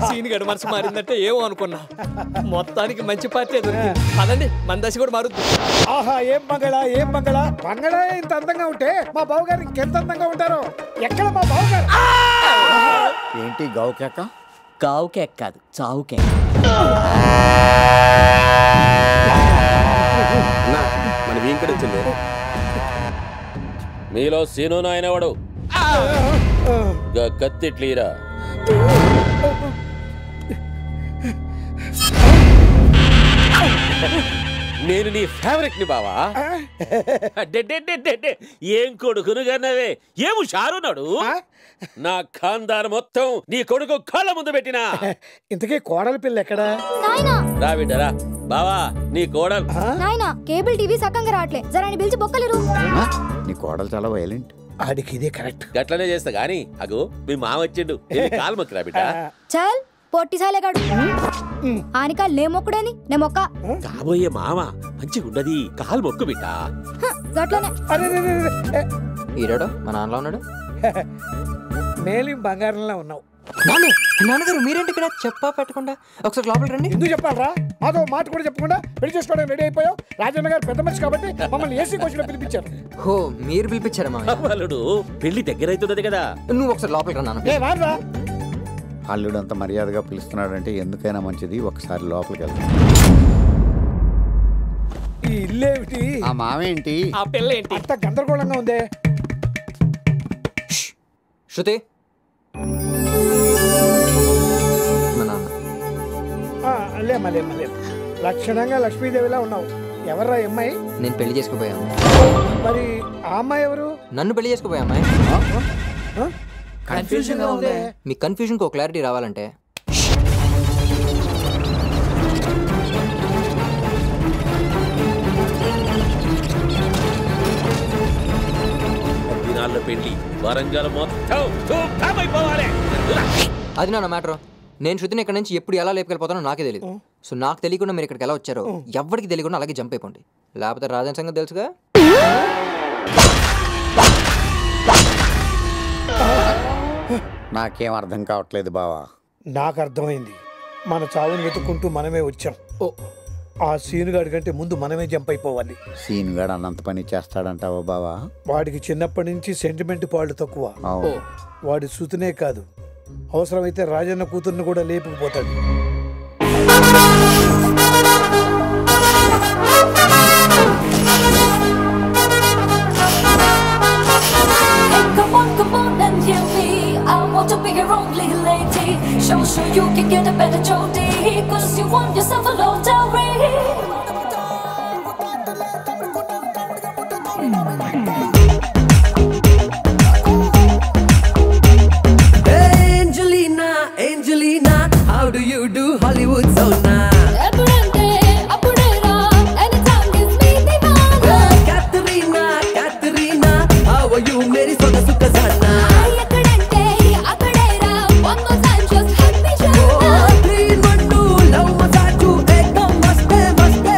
Scene గడు మనసు మారిందంటే ఏమో అనుకున్నా. మొత్తానికి మంచి పార్టీ దొరికింది. అదండి మన దశ కూడా మారుద్ది. ఆహా ఏం మంగళ ఏం మంగళ. మంగళ ఇంత అందంగా ఉంటే మా బావగారు ఇంకెంత అందంగా ఉంటారో. ఎక్కడ మా బావగారు? ఏంటి గావు కేక? గావు కేక్ కాదు, చావు కేక్. మన వీంకడించింది. మీలో సీను నాయనవాడు కత్తిట్లీరా. నేను నీ ఫేవరెట్ ని బావా. ఏం కొడుకును కన్నవే, ఏము షారున్నాడు. నా ఖాందాన్ మొత్తం నీ కొడుకు కాళ్ళ ముందు పెట్టినా. ఇంతకీ కోడలి పిల్ల ఎక్కడా? రా బిడ్డరా. బావా నీ కోడలు నాయనా కేబుల్ టీవీ సక్కంగా రావట్లే, జరాని పిలిచి బొక్కలేరు. నీ కోడలు చాలా వైలెంట్. ఆడికి ఇదే కరెక్ట్. గట్లనే చేస్తా గాని అగో మీ మామ వచ్చిండు. కాలు మొక్కరా బిడ్డ. చల్ పొట్టి సాలేగాడు. ఆనికా నే మొక్కుడేని నే మొక్క. కాబోయే మామ మంచిగా ఉండది, కాలు మొక్కు బిడ్డ. గట్లనే. ఈరాడు మా నాన్నలో ఉన్నాడు. మేలి బంగారంలా ఉన్నావు. నాన్నగారు మీరేంటి ఇక్కడ చెప్పా పెట్టకుండా ఒకసారి లోపలికి రండి. ఎందుకు చెప్పాలరా? మాతో మాట కూడా చెప్పకుండా పెళ్లి చేసుకోవడానికి రెడీ అయిపోయావు. రాజన్న గారు పెద్ద మనిషి కాబట్టి మమ్మల్ని ఏసీ కోచ్లో పిలిపించారు. హో మీరు పిలిపించారా మా అల్లుడు పెళ్లి దగ్గర అవుతున్నది కదా. నువ్వు ఒకసారి లోపలికి రా నాన్న. అల్లుడు అంత మర్యాదగా పిలుస్తున్నాడంటే ఎందుకైనా మంచిది, ఒకసారి లోపలికి వెళ్తాం. ఈ ఇల్లేమిటి? ఆ మావేంటి? ఆ పిల్ల ఏంటి? అంత గందరగోళంగా ఉందే. శృతి మా నాన్న. లేమ్మా లేమ్మా లేమ్మా. లక్షణంగా లక్ష్మీదేవిలా ఉన్నావు. ఎవర్రా అమ్మాయి? నేను పెళ్లి చేసుకోపోయా. మరి ఆ అమ్మాయి ఎవరు? నన్ను పెళ్లి చేసుకోపోయా అమ్మాయి. కన్ఫ్యూజన్ గా ఉంది. మీ కన్ఫ్యూజన్ కు క్లారిటీ రావాలంటే దినాల పెళ్లి వరంగల్ మొత్తం అయిపోవాలి. అది నా మ్యాటర్. నేను శృతిని ఇక్కడ నుంచి ఎప్పుడు ఎలా లేపుకెళ్ళిపోతానో నాకే తెలియదు. సో నాకు తెలియకుండా మీరు ఇక్కడికి ఎలా వచ్చారో ఎవరికి తెలియకుండా అలాగే జంప్ అయిపోండి. లేకపోతే రాజన్ సంగతి తెలుసుగా. నాకేం అర్థం కావట్లేదు బావా. నాకు అర్థమైంది. మన చావుని వెతుక్కుంటూ మనమే వచ్చాం. ఆ సీనుగాడి కంటే ముందు మనమే జంప్ అయిపోవాలి. సీనుగాడు అన్నంత పని చేస్తాడంటావా బావా? వాడికి చిన్నప్పటి నుంచి సెంటిమెంట్ పాళ్ళు తక్కువ. వాడి సుతునే కాదు, అవసరమైతే రాజన్న కూతుర్ని కూడా లేపుకుపోతాడు. To be your only lady, show you can get a better Jody, cause you want yourself a low dowry. Hey Angelina, Angelina, how do you do Hollywood so now? Katerina, Katerina, how are you Mary Soda Sukazana? Love massage, ekdam maste maste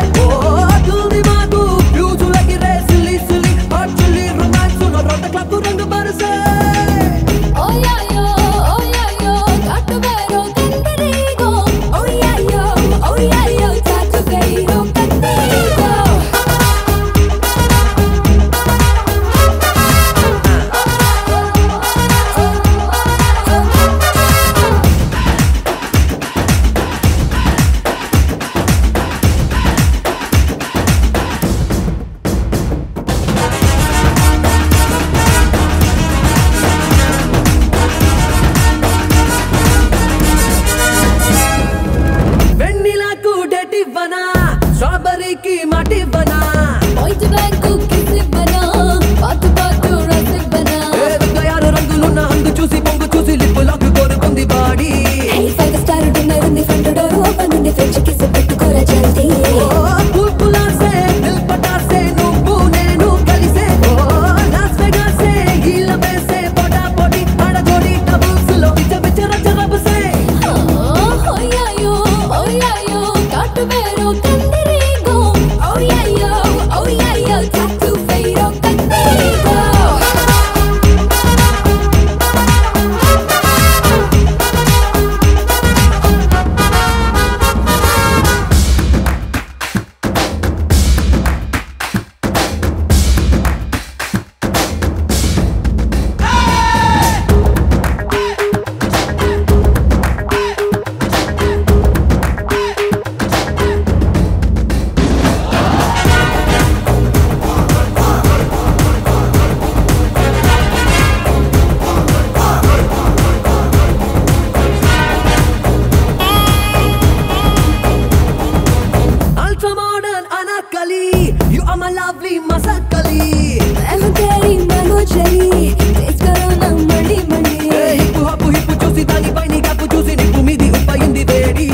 చూసి దానిపై నీ cup చూసి నిప్పు మీది ఉప్పయింది వేడి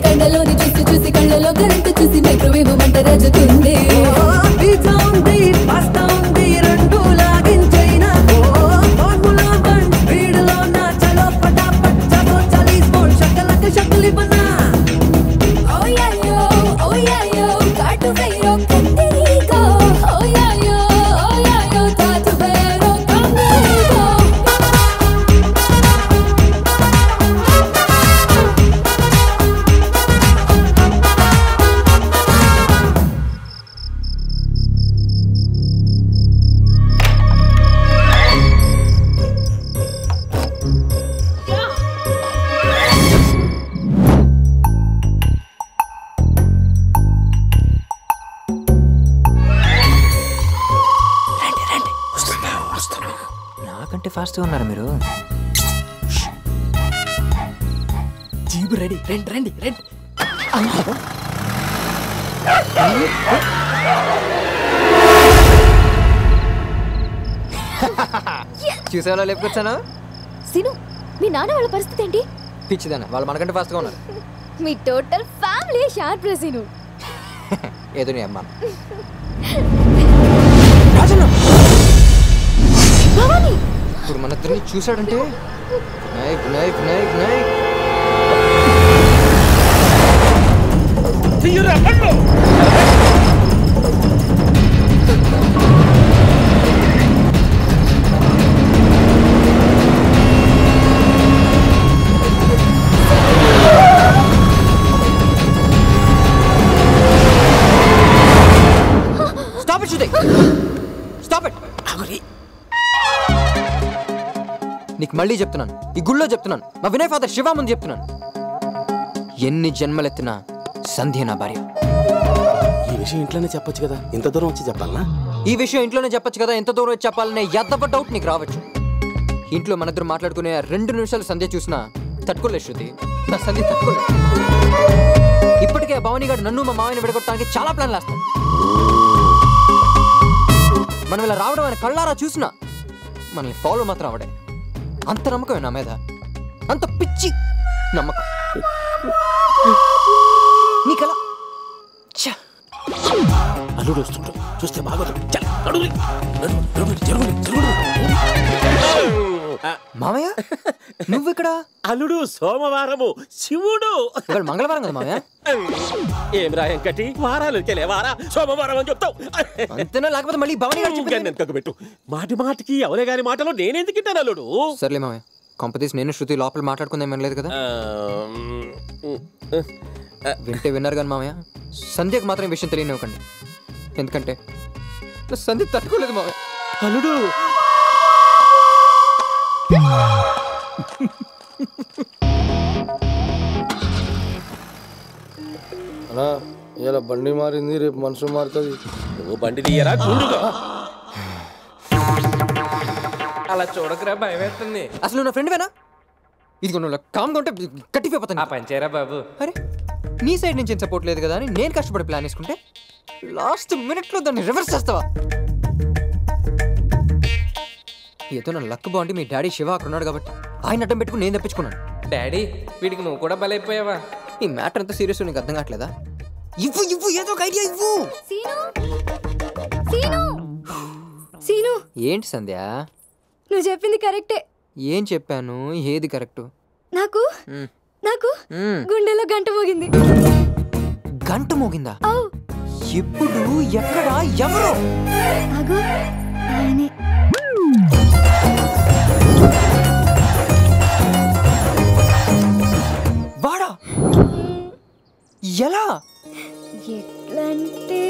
కండలోని చూసి చూసి కళ్ళలో కరెంటు చూసి మైక్రోవేవ్ మంట రజుతుంది పిజ్జా ఉంది పాస్తా ఉంది రెండు లాగించైనా ఫార్ములా 1 స్పీడ్ లో నా చలో ఫటాఫట్ చలో 40 వోల్ట్ షకలక షకలి బనా ఓ యాయో కాటు వేరో కందిగో ఓ యాయో కాటు వేరో కందిగో నాకంటే ఫాస్ట్గా ఉన్నారు మీరు. జీబు రెడీ, రండి రండి రండి. చూసేవాళ్ళ లేపుకొచ్చాను. సీను, మీ నాన్న వాళ్ళ పరిస్థితి ఏంటి? పిచ్చిదానా, వాళ్ళు మనకంటే ఫాస్ట్గా ఉన్నారు. మీ టోటల్ ఫ్యామిలీ షార్ప్ రే సీను. ఏదో నీ అమ్మ. రాజన్న భవాని, ఇప్పుడు మన ఇద్దరిని చూశాడంటే నైక్ నైక్ నైక్ నైక్. Stop it, Shruti. Stop it. నీకు మళ్ళీ చెప్తున్నాను, ఈ గుళ్ళో చెప్తున్నాను, మా వినయ్ ఫాదర్ శివ ముందు చెప్తున్నాను, ఎన్ని జన్మలెత్తినా సంధ్య నా భార్య. ఈ విషయం ఇంట్లోనే చెప్పొచ్చు కదా, ఇంత దూరం వచ్చి చెప్పాలనా? ఈ విషయం ఇంట్లోనే చెప్పొచ్చు కదా, ఎంత దూరం వచ్చి చెప్పాలనే ఎద్దవ డౌట్ నీకు రావచ్చు. ఇంట్లో మన ఇద్దరు మాట్లాడుకునే 2 నిమిషాలు సంధ్య చూసినా తట్టుకోలేదు శృతి, నా సంధ్య తట్టుకోలేదు. ఇప్పటికే భవానీ గారు నన్ను మా మామయ్యని విడగొట్టడానికి చాలా ప్లాన్లు వేస్తాను. మనం ఇలా రావడం ఆయన కళ్ళారా చూసినా మనల్ని ఫాలో మాత్రం అవడే. అంత నమ్మకమే నా మీద, అంత పిచ్చి నమ్మకం నీకలా. అల్లుడు వస్తుంటాడు, చూస్తే బాగోదు. మామయ్య నువ్వెక్కడ? అల్లుడు సోమవారము, శివుడు ఇవాళ మంగళవారం కదా మామయ్య. ఏం రాయం కట్టి వారాలు వారా సోమవారం అని చెప్తావు. అంతేనా, లేకపోతే మళ్ళీ భవానీ గారు చెప్పింది పెట్టు. మాటి మాటికి ఎవరే గారి మాటలో నేనెందుకు తింటాను అల్లుడు? సర్లే మామయ్య, కంపతీస్ నేను శృతి లోపల మాట్లాడుకుందాం లేదు కదా. వింటే విన్నారు కానీ మామయ్య, సంధ్యకు మాత్రం విషయం తెలియనివ్వకండి, ఎందుకంటే సంధ్య తట్టుకోలేదు మామయ్య. అల్లుడు అన్నా ఇలా బండి మారింది, రేపు మనుషులు మారుతుంది. నువ్వు బండి తీయరా చూడుగా. అలా చూడకరా, భయం వేస్తుంది. అసలు నా ఫ్రెండ్వేనా? ఇదిగో నువ్వు కామ్గా ఉంటే కట్టిపోతాను. ఆ పంచేరా బాబు. అరే నీ సైడ్ నుంచి సపోర్ట్ లేదు కదా అని నేను కష్టపడి ప్లాన్ వేసుకుంటే లాస్ట్ మినిట్లో దాన్ని రివర్స్ చేస్తావా? ఏదో నా లక్ బాగుండి మీ డాడీ శివ అక్కడ ఉన్నాడు కాబట్టి ఆయన అడ్డం పెట్టుకుని నేను తప్పించుకున్నాను. డాడీ, వీడికి నువ్వు కూడా బలైపోయావా? ఈ మ్యాటర్ అంతా సీరియస్ నీకు అర్థం కావట్లేదా? ఇవ్వు ఇవ్వు, ఏదో ఒక ఐడియా ఇవ్వు. సీను, సీను, సీను. ఏంటి సంధ్య? నువ్వు చెప్పింది కరెక్టే. ఏం చెప్పాను? ఏది కరెక్ట్? నాకు నాకు గుండెలో గంట మోగింది. గంట మోగిందా? ఎప్పుడు, ఎక్కడ, ఎవరు? అగో ఆయనే. వాడా? ఎలా? ఎట్లంటే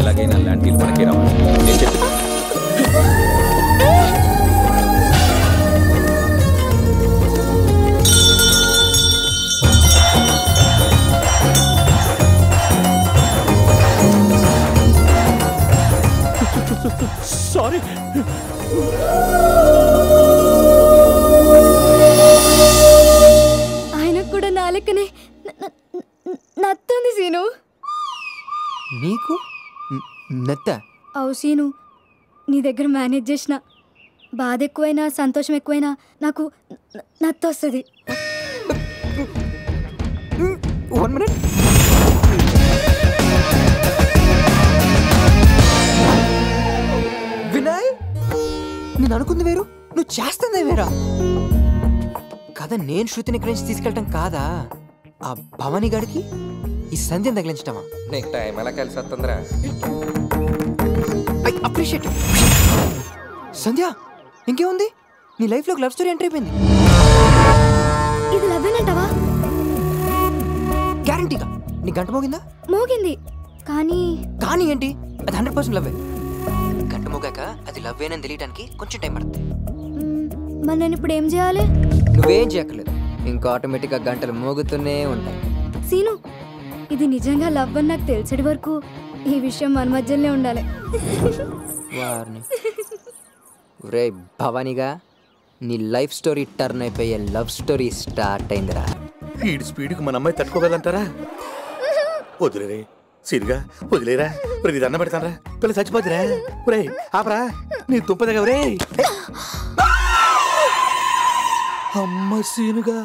ఎలాగైనా ల్యాండ్ డీల్ మనకే రావాలి. నేను చెప్పి సారీ. ఆయనకు కూడా నా లెక్కనే నత్తుంది సీను. నీకు నెత్త అవు సీను, నీ దగ్గర మేనేజ్ చేసిన. బాధ ఎక్కువైనా సంతోషం ఎక్కువైనా నాకు నత్త వస్తుంది. 1 minute. వినయ్, నేను అనుకుంది వేరు, నువ్వు చేస్తుంది వేరా. కదా నేను శృతిని ఇక్కడి నుంచి తీసుకెళ్ళటం కాదా, ఆ భవానీ గడికి ఈ సంధ్యను తగిలించటమా? నీకు టైం ఎలా కలిసి వస్తుందిరా? I appreciate. సంధ్య, ఇంకేముంది, నీ లైఫ్లో లవ్ స్టోరీ ఎంటర్ అయిపోయింది. ఇది లవ్వేనంటావా? గ్యారంటీగా. నీ గంట మోగిందా? మోగింది. కానీ ఏంటి, అది 100% లవ్వే. గంట మోగాక అది లవ్వేనని తెలియడానికి కొంచెం టైం పడుతుంది. మరి నేను ఇప్పుడు ఏం చేయాలి? నువ్వేం చేయక్కర్లేదు, ఇంకా ఆటోమేటిక్గా గంటలు మోగుతూనే ఉంటాయి. సీను, ఇది నిజంగా లవ్ అని నాకు తెలిసేటి వరకు ఈ విషయం మన మధ్యలోనే ఉండాలి. వారిని రే భవానీగా, నీ లైఫ్ స్టోరీ టర్న్ అయిపోయే లవ్ స్టోరీ స్టార్ట్ అయిందిరా. వీడి స్పీడ్కి మన అమ్మాయి తట్టుకోగలంటారా? వదిలేరే సిరిగా, వదిలేరా. ఇది దండం పెడతానరా, పిల్ల చచ్చిపోతురా. రే ఆపరా, నీ తుప్పదగవరే. అమ్మ సీనుగా.